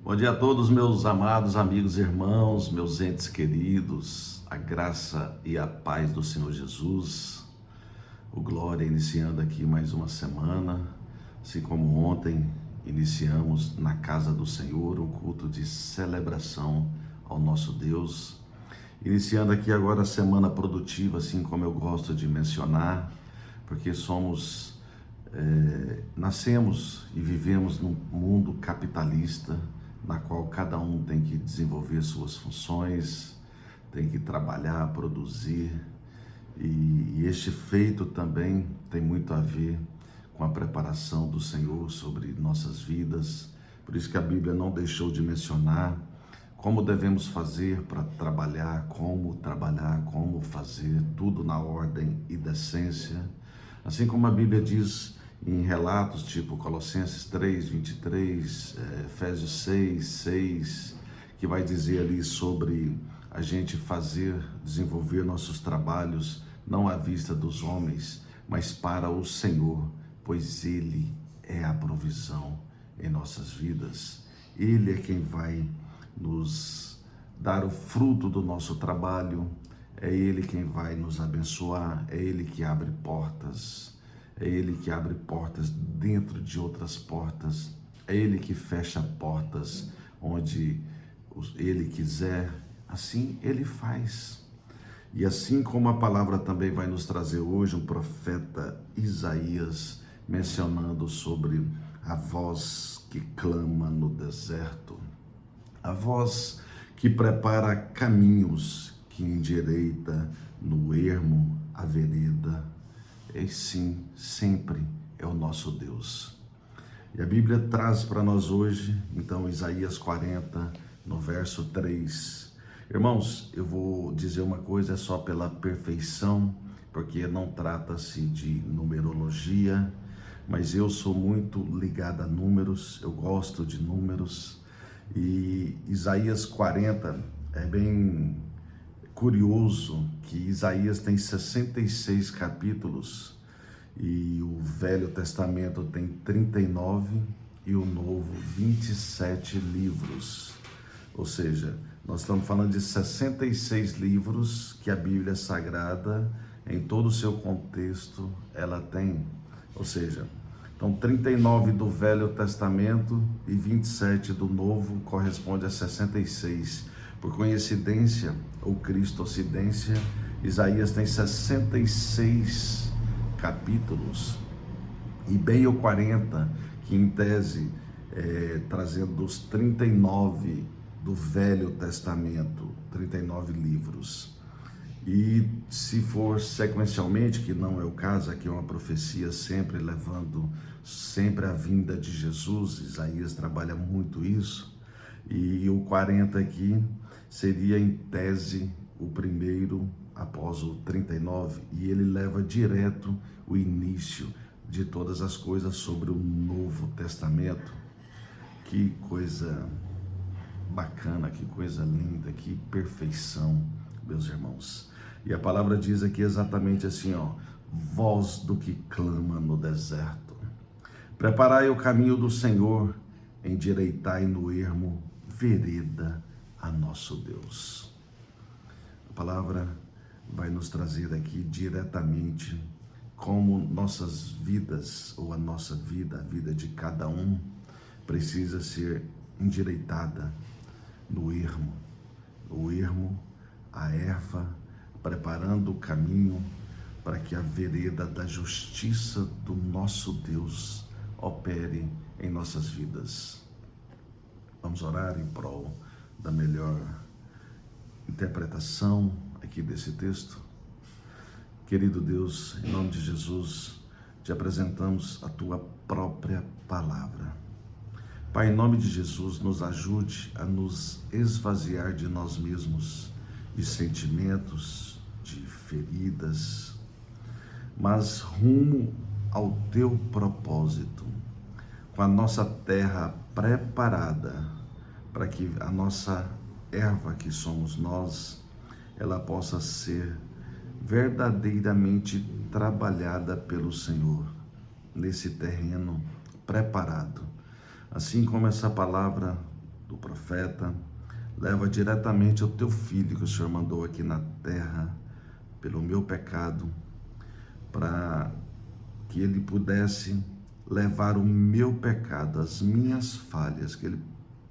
Bom dia a todos, meus amados amigos e irmãos, meus entes queridos, a graça e a paz do Senhor Jesus. O Glória iniciando aqui mais uma semana, assim como ontem iniciamos na casa do Senhor um culto de celebração ao nosso Deus. Iniciando aqui agora a semana produtiva, assim como eu gosto de mencionar, porque nascemos e vivemos num mundo capitalista, na qual cada um tem que desenvolver suas funções, tem que trabalhar, produzir, e este feito também tem muito a ver com a preparação do Senhor sobre nossas vidas. Por isso que a Bíblia não deixou de mencionar como devemos fazer para trabalhar, como fazer, tudo na ordem e decência. Assim como a Bíblia diz em relatos tipo Colossenses 3, 23, Efésios 6, 6, que vai dizer ali sobre a gente desenvolver nossos trabalhos não à vista dos homens, mas para o Senhor, pois Ele é a provisão em nossas vidas. Ele é quem vai nos dar o fruto do nosso trabalho, é Ele quem vai nos abençoar, é Ele que abre portas, é Ele que abre portas dentro de outras portas, é Ele que fecha portas onde Ele quiser, assim Ele faz. E assim como a palavra também vai nos trazer hoje, o profeta Isaías mencionando sobre a voz que clama no deserto, a voz que prepara caminhos, que endireita no ermo a vereda. E sim, sempre é o nosso Deus. E a Bíblia traz para nós hoje, então, Isaías 40, no verso 3. Irmãos, eu vou dizer uma coisa, é só pela perfeição, porque não trata-se de numerologia, mas eu sou muito ligado a números, eu gosto de números, e Isaías 40 é bem curioso que Isaías tem 66 capítulos, e o Velho Testamento tem 39 e o Novo 27 livros. Ou seja, nós estamos falando de 66 livros que a Bíblia Sagrada, em todo o seu contexto, ela tem. Ou seja, então 39 do Velho Testamento e 27 do Novo corresponde a 66. Por coincidência, ou cristocidência, Isaías tem 66 capítulos, e bem o 40, que em tese, trazendo os 39 do Velho Testamento, 39 livros. E se for sequencialmente, que não é o caso, aqui é uma profecia sempre levando sempre a vinda de Jesus, Isaías trabalha muito isso, e o 40 aqui seria em tese o primeiro após o 39, e ele leva direto o início de todas as coisas sobre o Novo Testamento. Que coisa bacana, que coisa linda, que perfeição, meus irmãos. E a palavra diz aqui exatamente assim, voz do que clama no deserto. Preparai o caminho do Senhor, endireitai no ermo vereda a nosso Deus. A palavra vai nos trazer aqui diretamente como nossas vidas, ou a nossa vida, a vida de cada um, precisa ser endireitada no ermo, a erva, preparando o caminho para que a vereda da justiça do nosso Deus opere em nossas vidas. Vamos orar em prol da melhor interpretação aqui desse texto. Querido Deus, em nome de Jesus, te apresentamos a tua própria palavra. Pai, em nome de Jesus, nos ajude a nos esvaziar de nós mesmos, de sentimentos, de feridas, mas rumo ao teu propósito, com a nossa terra preparada para que a nossa erva, que somos nós, ela possa ser verdadeiramente trabalhada pelo Senhor nesse terreno preparado. Assim como essa palavra do profeta, leva diretamente ao teu filho que o Senhor mandou aqui na terra pelo meu pecado, para que ele pudesse levar o meu pecado, as minhas falhas, que ele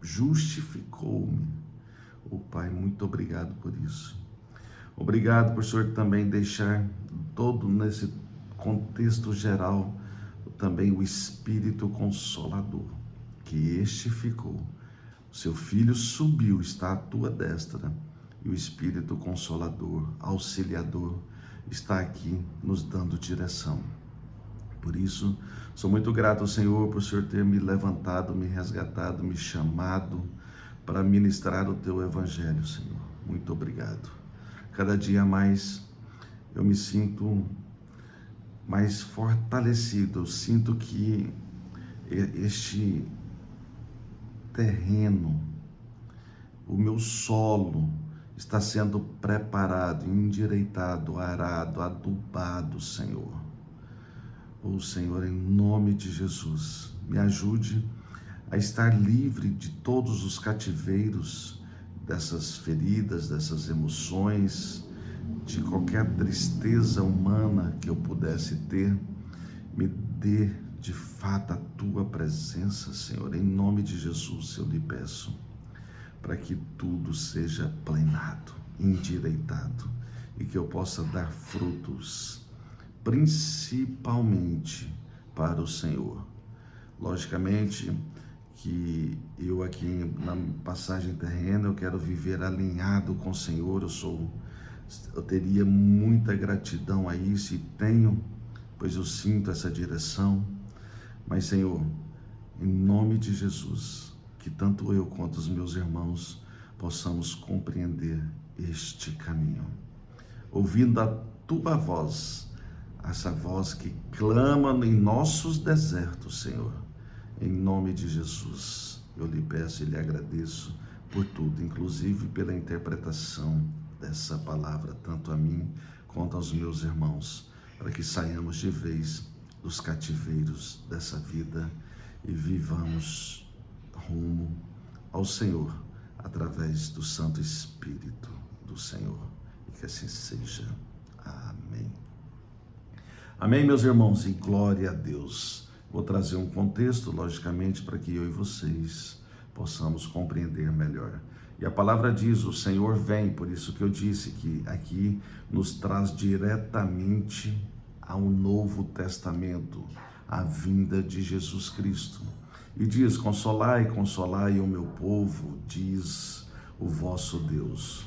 justificou-me. Pai, muito obrigado por isso. Obrigado por o Senhor também deixar todo nesse contexto geral também o Espírito Consolador, que este ficou. O seu Filho subiu, está à tua destra, e o Espírito Consolador, Auxiliador, está aqui nos dando direção. Por isso, sou muito grato ao Senhor por o Senhor ter me levantado, me resgatado, me chamado para ministrar o teu Evangelho, Senhor. Muito obrigado. Cada dia mais eu me sinto mais fortalecido. Eu sinto que este terreno, o meu solo, está sendo preparado, endireitado, arado, adubado, Senhor. Senhor, em nome de Jesus, me ajude a estar livre de todos os cativeiros, dessas feridas, dessas emoções, de qualquer tristeza humana que eu pudesse ter. Me dê de fato a tua presença, Senhor, em nome de Jesus eu lhe peço, para que tudo seja planado, endireitado, e que eu possa dar frutos, principalmente para o Senhor. Logicamente que eu aqui na passagem terrena, eu quero viver alinhado com o Senhor. Eu teria muita gratidão a isso, e tenho, pois eu sinto essa direção. Mas, Senhor, em nome de Jesus, que tanto eu quanto os meus irmãos possamos compreender este caminho, ouvindo a tua voz, essa voz que clama em nossos desertos, Senhor. Em nome de Jesus, eu lhe peço e lhe agradeço por tudo, inclusive pela interpretação dessa palavra, tanto a mim quanto aos meus irmãos, para que saiamos de vez dos cativeiros dessa vida e vivamos rumo ao Senhor, através do Santo Espírito do Senhor. E que assim seja. Amém. Amém, meus irmãos, e glória a Deus. Vou trazer um contexto, logicamente, para que eu e vocês possamos compreender melhor. E a palavra diz, o Senhor vem, por isso que eu disse que aqui nos traz diretamente ao Novo Testamento, a vinda de Jesus Cristo. E diz, consolai, consolai o meu povo, diz o vosso Deus.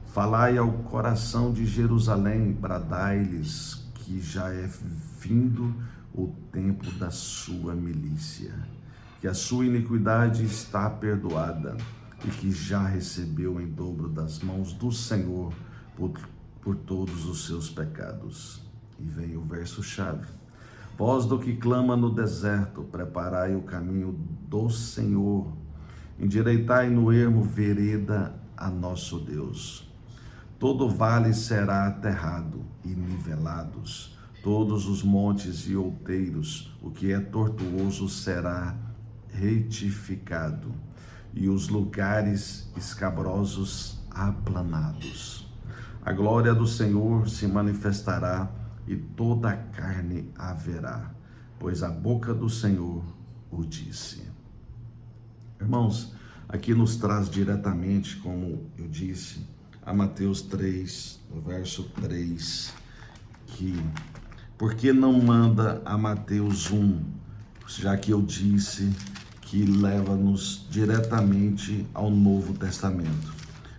Falai ao coração de Jerusalém, bradai-lhes que já é findo o tempo da sua milícia, que a sua iniquidade está perdoada e que já recebeu em dobro das mãos do Senhor por todos os seus pecados. E vem o verso-chave. Voz do que clama no deserto, preparai o caminho do Senhor, endireitai no ermo vereda a nosso Deus. Todo vale será aterrado e nivelados, todos os montes e outeiros, o que é tortuoso será retificado, e os lugares escabrosos aplanados. A glória do Senhor se manifestará, e toda a carne a verá, pois a boca do Senhor o disse. Irmãos, aqui nos traz diretamente, como eu disse, a Mateus 3, no verso 3, que por que não manda a Mateus 1, já que eu disse que leva-nos diretamente ao Novo Testamento?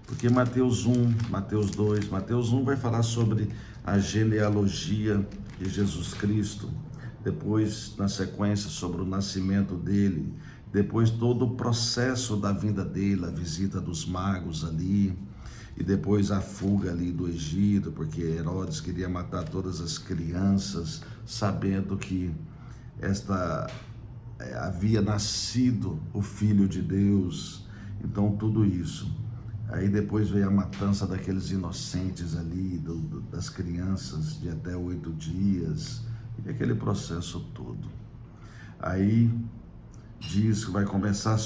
Porque Mateus 1, Mateus 2, Mateus 1 vai falar sobre a genealogia de Jesus Cristo, depois, na sequência, sobre o nascimento dele, depois todo o processo da vinda dele, a visita dos magos ali, e depois a fuga ali do Egito, porque Herodes queria matar todas as crianças, sabendo que havia nascido o Filho de Deus. Então tudo isso. Aí depois veio a matança daqueles inocentes ali, das crianças de até 8 dias, e aquele processo todo. Aí diz que vai começar a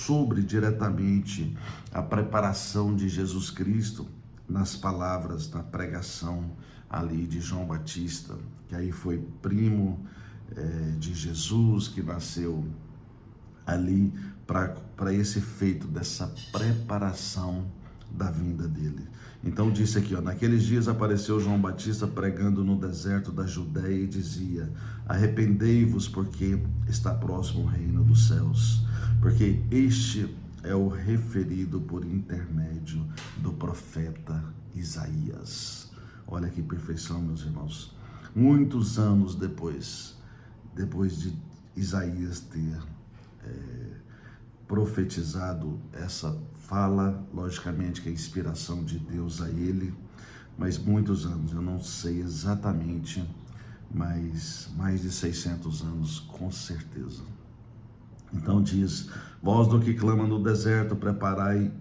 sobre diretamente a preparação de Jesus Cristo nas palavras, na pregação ali de João Batista, que aí foi primo de Jesus, que nasceu ali para esse feito dessa preparação da vinda dele. Então disse aqui, naqueles dias apareceu João Batista pregando no deserto da Judéia e dizia: arrependei-vos, porque está próximo o reino dos céus, porque este é o referido por intermédio do profeta Isaías. Olha que perfeição, meus irmãos. Muitos anos depois de Isaías ter profetizado essa fala, logicamente que é inspiração de Deus a ele, mas muitos anos, eu não sei exatamente, mas mais de 600 anos com certeza. Então diz: voz do que clama no deserto, preparai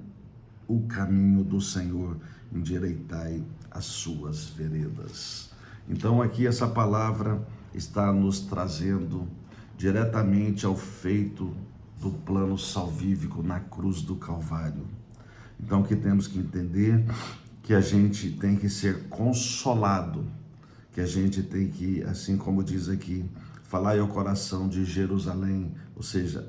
o caminho do Senhor, endireitai as suas veredas. Então aqui essa palavra está nos trazendo diretamente ao feito do plano salvífico na cruz do Calvário. Então que temos que entender que a gente tem que ser consolado, que a gente tem que, assim como diz aqui, falai ao coração de Jerusalém, ou seja,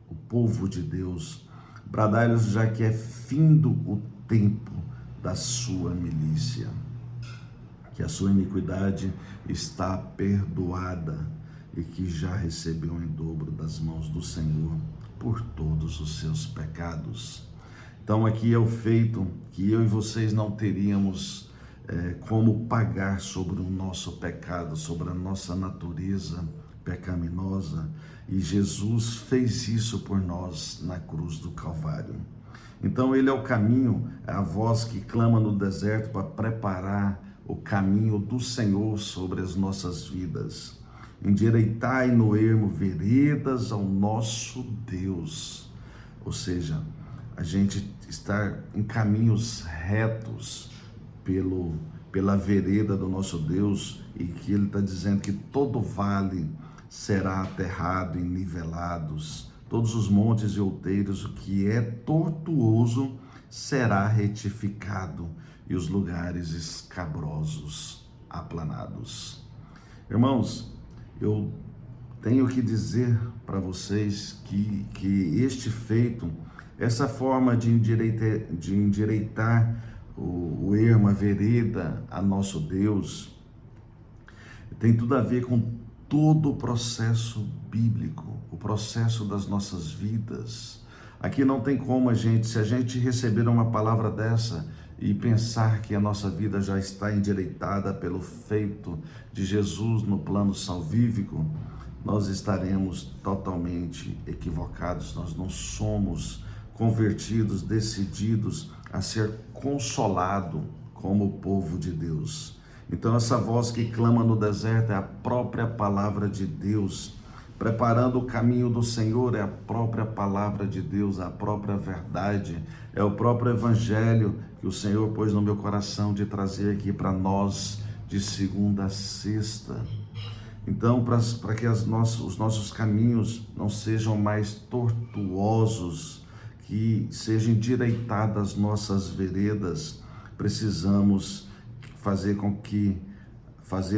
o povo de Deus, bradai-lhes já que é findo o tempo da sua milícia, que a sua iniquidade está perdoada e que já recebeu em dobro das mãos do Senhor por todos os seus pecados. Então aqui é o feito que eu e vocês não teríamos como pagar sobre o nosso pecado, sobre a nossa natureza pecaminosa, e Jesus fez isso por nós na cruz do Calvário. Então ele é o caminho, é a voz que clama no deserto para preparar o caminho do Senhor sobre as nossas vidas. Endireitai no ermo veredas ao nosso Deus, ou seja, a gente estar em caminhos retos pela vereda do nosso Deus, e que ele está dizendo que todo vale será aterrado e nivelados, todos os montes e outeiros, o que é tortuoso será retificado, e os lugares escabrosos aplanados. Irmãos, eu tenho que dizer para vocês que este feito, essa forma de endireitar o ermo, a vereda a nosso Deus, tem tudo a ver com todo o processo bíblico, o processo das nossas vidas. Aqui não tem como se a gente receber uma palavra dessa e pensar que a nossa vida já está endireitada pelo feito de Jesus no plano salvífico, nós estaremos totalmente equivocados. Nós não somos convertidos, decididos a ser consolado como o povo de Deus. Então essa voz que clama no deserto é a própria palavra de Deus. Preparando o caminho do Senhor é a própria palavra de Deus, a própria verdade, é o próprio evangelho que o Senhor pôs no meu coração de trazer aqui para nós de segunda a sexta. Então, para que os nossos caminhos não sejam mais tortuosos, que sejam endireitadas as nossas veredas, precisamos fazer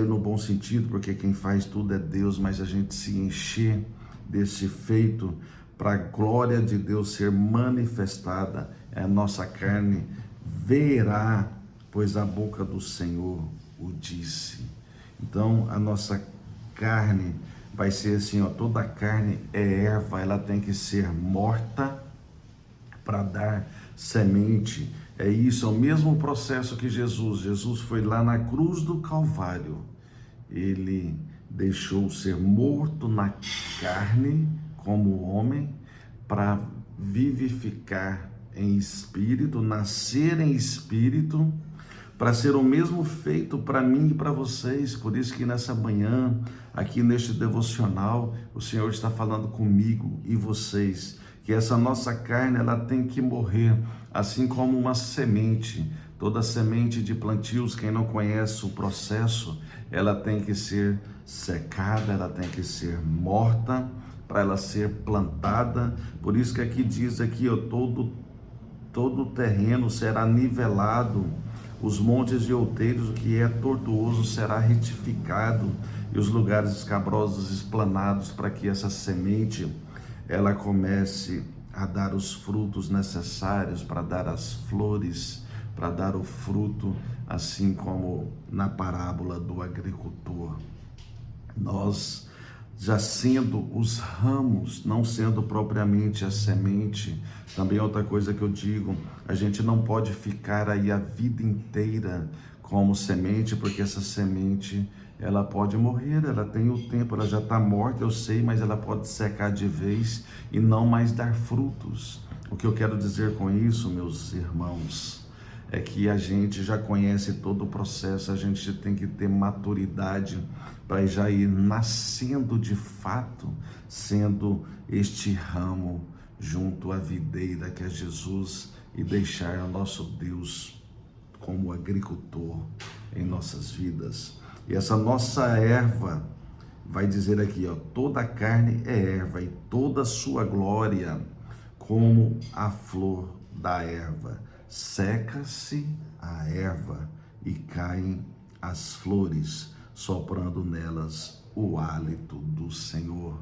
no bom sentido, porque quem faz tudo é Deus, mas a gente se encher desse feito para a glória de Deus ser manifestada, a nossa carne verá, pois a boca do Senhor o disse. Então a nossa carne vai ser assim, toda carne é erva, ela tem que ser morta para dar semente. É isso, é o mesmo processo que Jesus foi lá na cruz do Calvário, ele deixou ser morto na carne como homem para vivificar em espírito, nascer em espírito, para ser o mesmo feito para mim e para vocês. Por isso que nessa manhã, aqui neste devocional, o Senhor está falando comigo e vocês, que essa nossa carne, ela tem que morrer, assim como uma semente. Toda semente de plantios, quem não conhece o processo, ela tem que ser secada, ela tem que ser morta, para ela ser plantada. Por isso que aqui diz aqui, ó, todo o terreno será nivelado, os montes e outeiros, o que é tortuoso será retificado, e os lugares escabrosos esplanados, para que essa semente ela comece a dar os frutos necessários para dar as flores, para dar o fruto, assim como na parábola do agricultor. Nós, já sendo os ramos, não sendo propriamente a semente, também outra coisa que eu digo, a gente não pode ficar aí a vida inteira como semente, porque essa semente, ela pode morrer, ela tem o tempo, ela já está morta, eu sei, mas ela pode secar de vez e não mais dar frutos. O que eu quero dizer com isso, meus irmãos, é que a gente já conhece todo o processo, a gente tem que ter maturidade para já ir nascendo de fato, sendo este ramo junto à videira que é Jesus, e deixar o nosso Deus como agricultor em nossas vidas. E essa nossa erva, vai dizer aqui, ó, toda a carne é erva, e toda a sua glória como a flor da erva. Seca-se a erva e caem as flores, soprando nelas o hálito do Senhor.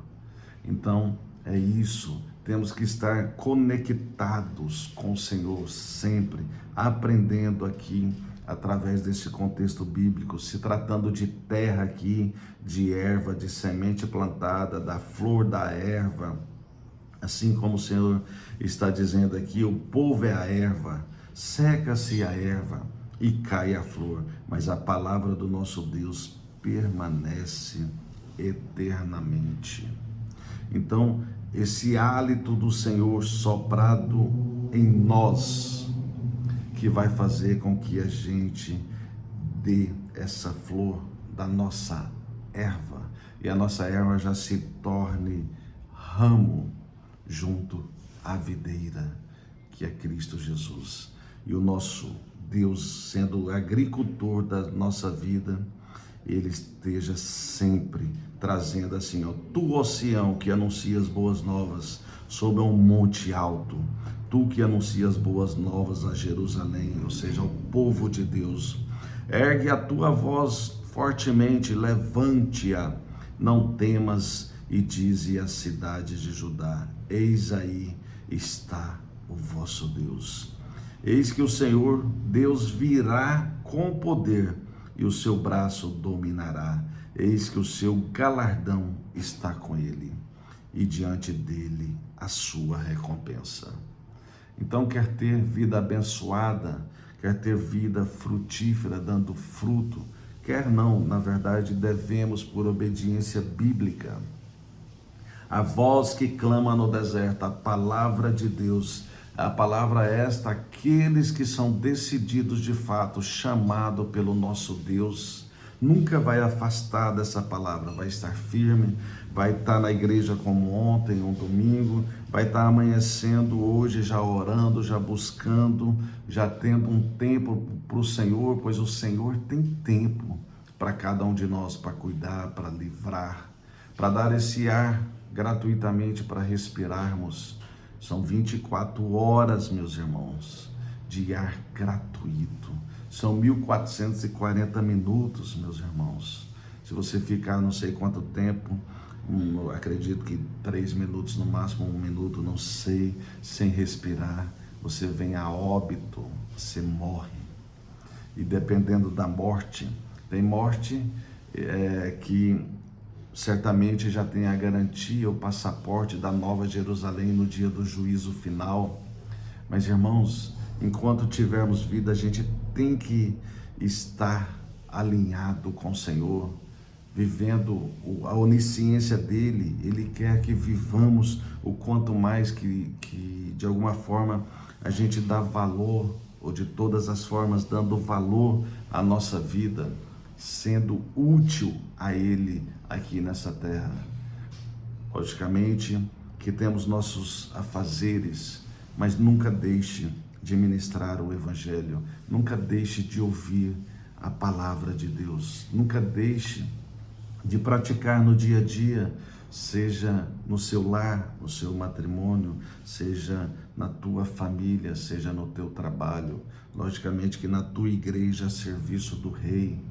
Então, é isso. Temos que estar conectados com o Senhor sempre, aprendendo aqui através desse contexto bíblico, se tratando de terra aqui, de erva, de semente plantada, da flor da erva. Assim como o Senhor está dizendo aqui, o povo é a erva, seca-se a erva e cai a flor, mas a palavra do nosso Deus permanece eternamente. Então, esse hálito do Senhor soprado em nós, que vai fazer com que a gente dê essa flor da nossa erva, e a nossa erva já se torne ramo junto à videira, que é Cristo Jesus. E o nosso Deus, sendo o agricultor da nossa vida, Ele esteja sempre trazendo assim, ó, tu, ó Sião, que anuncias boas novas sobre um monte alto, tu que anuncias boas novas a Jerusalém, ou seja, ao povo de Deus, ergue a tua voz fortemente, levante-a, não temas, e dize à cidade de Judá, eis aí está o vosso Deus. Eis que o Senhor Deus virá com poder, e o seu braço dominará. Eis que o seu galardão está com ele, e diante dele a sua recompensa. Então, quer ter vida abençoada, quer ter vida frutífera, dando fruto, quer não, na verdade, devemos, por obediência bíblica, a voz que clama no deserto, a palavra de Deus, a palavra esta, aqueles que são decididos de fato, chamado pelo nosso Deus, nunca vai afastar dessa palavra, vai estar firme, vai estar na igreja como ontem, um domingo, vai estar amanhecendo hoje, já orando, já buscando, já tendo um tempo para o Senhor, pois o Senhor tem tempo para cada um de nós, para cuidar, para livrar, para dar esse ar gratuitamente para respirarmos. São 24 horas, meus irmãos, de ar gratuito. São 1440 minutos, meus irmãos. Se você ficar não sei quanto tempo, acredito que 3 minutos no máximo, 1 minuto, não sei, sem respirar, você vem a óbito, você morre. E dependendo da morte, tem morte que certamente já tem a garantia, o passaporte da Nova Jerusalém no dia do juízo final. Mas, irmãos, enquanto tivermos vida, a gente tem que estar alinhado com o Senhor, vivendo a onisciência dele. Ele quer que vivamos o quanto mais que de alguma forma a gente dá valor, ou de todas as formas dando valor à nossa vida, sendo útil a Ele aqui nessa terra. Logicamente que temos nossos afazeres, mas nunca deixe de ministrar o Evangelho, nunca deixe de ouvir a palavra de Deus, nunca deixe de praticar no dia a dia seja no seu lar, no seu matrimônio, seja na tua família, seja no teu trabalho, logicamente que na tua igreja a serviço do Rei,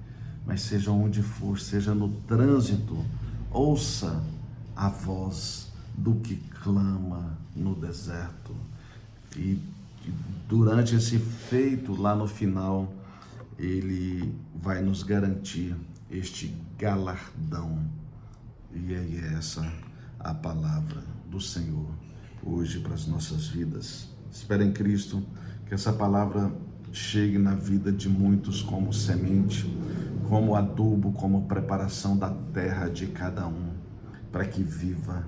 mas seja onde for, seja no trânsito, ouça a voz do que clama no deserto. E durante esse feito, lá no final, ele vai nos garantir este galardão. E é essa a palavra do Senhor hoje para as nossas vidas. Espero em Cristo que essa palavra chegue na vida de muitos como semente, como adubo, como preparação da terra de cada um, para que viva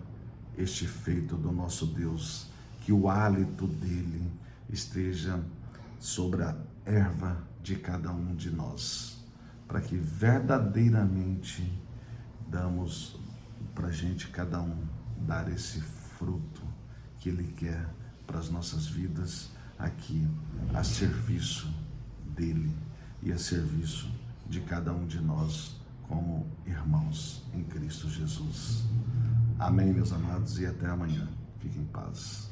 este feito do nosso Deus, que o hálito dele esteja sobre a erva de cada um de nós, para que verdadeiramente damos para a gente, cada um, dar esse fruto que ele quer para as nossas vidas aqui, a serviço dele e a serviço de cada um de nós como irmãos em Cristo Jesus. Amém, meus amados, e até amanhã. Fiquem em paz.